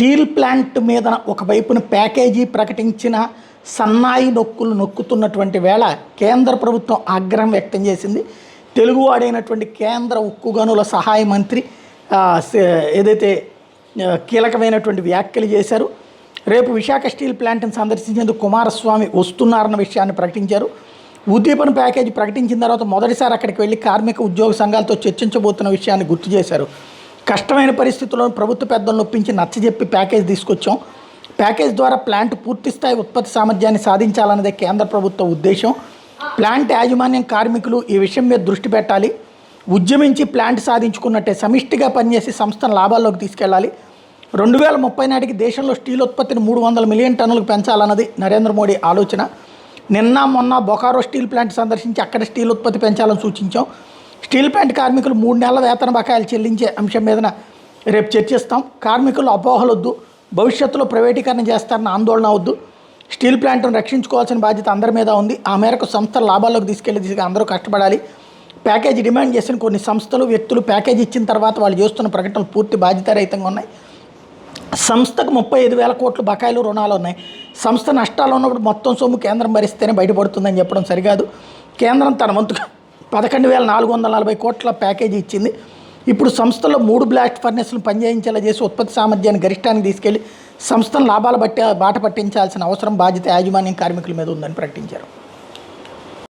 Steel plant మీద ఒకవైపున package ప్రకటించిన సన్నాయి నొక్కులు నొక్కుతున్నటువంటి వేళ కేంద్ర ప్రభుత్వం ఆగ్రహం వ్యక్తం చేసింది. తెలుగువాడైనటువంటి కేంద్ర ఉక్కు గనుల సహాయ మంత్రి ఏదైతే కీలకమైనటువంటి వ్యాఖ్యలు చేశారు. రేపు విశాఖ స్టీల్ ప్లాంట్ని సందర్శించేందుకు కుమారస్వామి వస్తున్నారన్న విషయాన్ని ప్రకటించారు. ఉద్దీపన ప్యాకేజీ ప్రకటించిన తర్వాత మొదటిసారి అక్కడికి వెళ్ళి కార్మిక ఉద్యోగ సంఘాలతో చర్చించబోతున్న విషయాన్ని గుర్తు చేశారు. కష్టమైన పరిస్థితుల్లో ప్రభుత్వ పెద్దలను ఒప్పించి నచ్చజెప్పి ప్యాకేజ్ తీసుకొచ్చాం. ప్యాకేజ్ ద్వారా ప్లాంట్ పూర్తిస్థాయి ఉత్పత్తి సామర్థ్యాన్ని సాధించాలన్నదే కేంద్ర ప్రభుత్వ ఉద్దేశం. ప్లాంట్ యాజమాన్యం కార్మికులు ఈ విషయం మీద దృష్టి పెట్టాలి. ఉద్యమించి ప్లాంట్ సాధించుకున్నట్టే సమిష్టిగా పనిచేసి సంస్థను లాభాల్లోకి తీసుకెళ్లాలి. 2030 నాటికి దేశంలో స్టీల్ ఉత్పత్తిని 300 మిలియన్ టన్నులకు పెంచాలన్నది నరేంద్ర మోడీ ఆలోచన. నిన్న మొన్న బొకారో స్టీల్ ప్లాంట్ సందర్శించి అక్కడ స్టీల్ ఉత్పత్తి పెంచాలని సూచించాం. స్టీల్ ప్లాంట్ కార్మికులు 3 నెలల వేతన బకాయిలు చెల్లించే అంశం మీద రేపు చర్చిస్తాం. కార్మికులు అపోహలొద్దు, భవిష్యత్తులో ప్రైవేటీకరణ చేస్తారన్న ఆందోళన వద్దు. స్టీల్ ప్లాంట్ను రక్షించుకోవాల్సిన బాధ్యత అందరి మీద ఉంది. ఆ మేరకు సంస్థల లాభాల్లోకి తీసుకెళ్లే దిశగా అందరూ కష్టపడాలి. ప్యాకేజీ డిమాండ్ చేసిన కొన్ని సంస్థలు, వ్యక్తులు ప్యాకేజీ ఇచ్చిన తర్వాత వాళ్ళు చేస్తున్న ప్రకటనలు పూర్తి బాధ్యతారహితంగా ఉన్నాయి. సంస్థకు 35,000 కోట్ల బకాయిలు రుణాలు ఉన్నాయి. సంస్థ నష్టాలు ఉన్నప్పుడు మొత్తం సొమ్ము కేంద్రం భరిస్తేనే బయటపడుతుందని చెప్పడం సరికాదు. కేంద్రం తన వంతుగా 11,440 కోట్ల ప్యాకేజీ ఇచ్చింది. ఇప్పుడు సంస్థలో 3 బ్లాస్ట్ ఫర్నెస్లు పనిచేయించేలా చేసి ఉత్పత్తి సామర్థ్యాన్ని గరిష్టానికి తీసుకెళ్లి సంస్థను లాభాల బాట పట్టించాల్సిన అవసరం, బాధ్యత యాజమాన్యం కార్మికుల మీద ఉందని ప్రకటించారు.